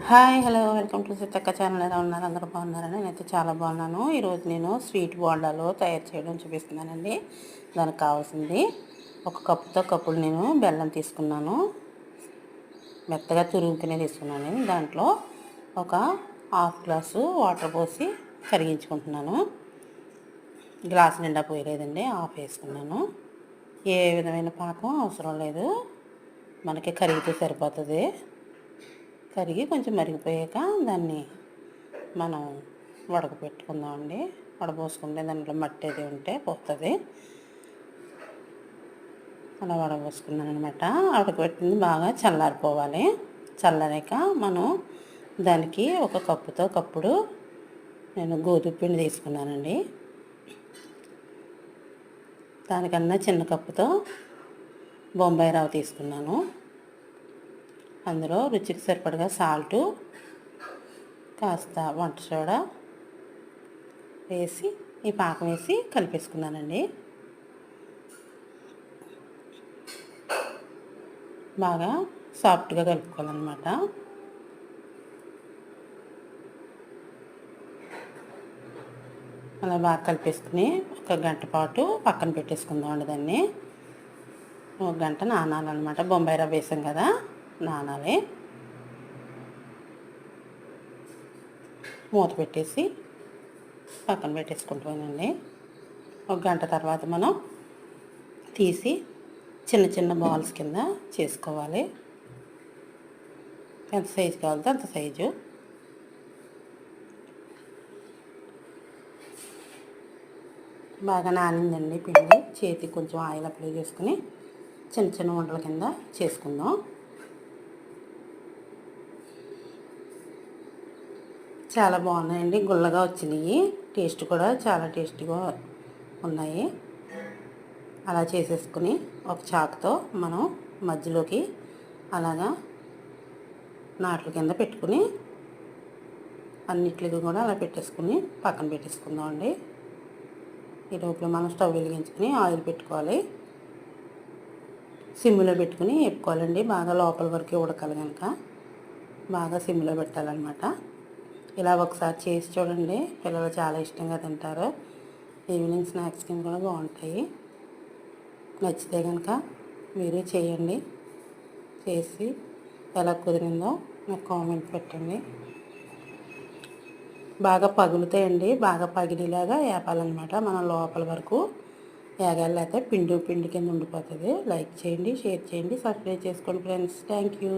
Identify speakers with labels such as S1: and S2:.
S1: Hi hello welcome to Seethakka channel. ఎలా ఉన్నారు? అందరూ బాగున్నారని నేనైతే చాలా బాగున్నాను. ఈరోజు నేను స్వీట్ బోండాలు తయారు చేయడం చూపిస్తున్నానండి. దానికి కావాల్సింది ఒక కప్పుతో కప్పులు నేను బెల్లం తీసుకున్నాను, మెత్తగా తురుగుకునే తీసుకున్నాను. దాంట్లో ఒక హాఫ్ గ్లాసు వాటర్ పోసి కరిగించుకుంటున్నాను. గ్లాస్ నిండా పోయలేదండి, హాఫ్ వేసుకున్నాను. ఏ విధమైన పాకం అవసరం లేదు, మనకి కరిగితే సరిపోతుంది. కరిగి కొంచెం మరిగిపోయాక దాన్ని మనం ఉడకపెట్టుకుందామండి. వడపోసుకుంటే దాంట్లో మట్టి అది ఉంటే పోతుంది. అలా వడపోసుకున్నాను అనమాట. ఉడకపెట్టింది బాగా చల్లారిపోవాలి. చల్లారాక మనం దానికి ఒక కప్పుతో కప్పుడు నేను గోధుమ పిండి తీసుకున్నానండి. దానికన్నా చిన్న కప్పుతో బొంబాయి రవ్వ తీసుకున్నాను. అందులో రుచికి సరిపడగా సాల్టు, కాస్త వంట సోడా వేసి ఈ పాకం వేసి కలిపేసుకున్నానండి. బాగా సాఫ్ట్గా కలుపుకోవాలన్నమాట. అలా బాగా కలిపేసుకుని ఒక గంట పాటు పక్కన పెట్టేసుకుందామండి. దాన్ని ఒక గంట నానాలన్నమాట. బొంబాయి రవ్వ వేసాం కదా, నానాలి. మూత పెట్టేసి పక్కన పెట్టేసుకుంటానండి. ఒక గంట తర్వాత మనం తీసి చిన్న చిన్న బాల్స్ కింద చేసుకోవాలి. ఎంత సైజు కావాలంటే అంత సైజు. బాగా నానిందండి పిండి. చేతికి కొంచెం ఆయిల్ అప్లై చేసుకుని చిన్న చిన్న వంటల కింద చేసుకుందాం. చాలా బాగున్నాయండి, గుల్లగా వచ్చినాయి. టేస్ట్ కూడా చాలా టేస్టీగా ఉన్నాయి. అలా చేసేసుకుని ఒక చాకుతో మనం మధ్యలోకి అలాగా నాట్ల కింద పెట్టుకుని అన్నిటికి కూడా అలా పెట్టేసుకుని పక్కన పెట్టేసుకుందాం అండి. ఈ లోపల మనం స్టవ్ వెలిగించుకుని ఆయిల్ పెట్టుకోవాలి. సిమ్లో పెట్టుకుని వేపుకోవాలండి. బాగా లోపల వరకు ఉడకాలి కనుక బాగా సిమ్లో పెట్టాలన్నమాట. ఇలా ఒకసారి చేసి చూడండి, పిల్లలు చాలా ఇష్టంగా తింటారు. ఈవినింగ్ స్నాక్స్ కింద కూడా బాగుంటాయి. నచ్చితే కనుక మీరు చేయండి. చేసి ఎలా కుదిరిందో నాకు కామెంట్ పెట్టండి. బాగా పగులుతాయండి. బాగా పగిలిలాగా వేపాలన్నమాట. మనం లోపల వరకు వేగాలి, అయితే పిండి కింద ఉండిపోతుంది. లైక్ చేయండి, షేర్ చేయండి, సబ్స్క్రైబ్ చేసుకోండి ఫ్రెండ్స్. Thank you.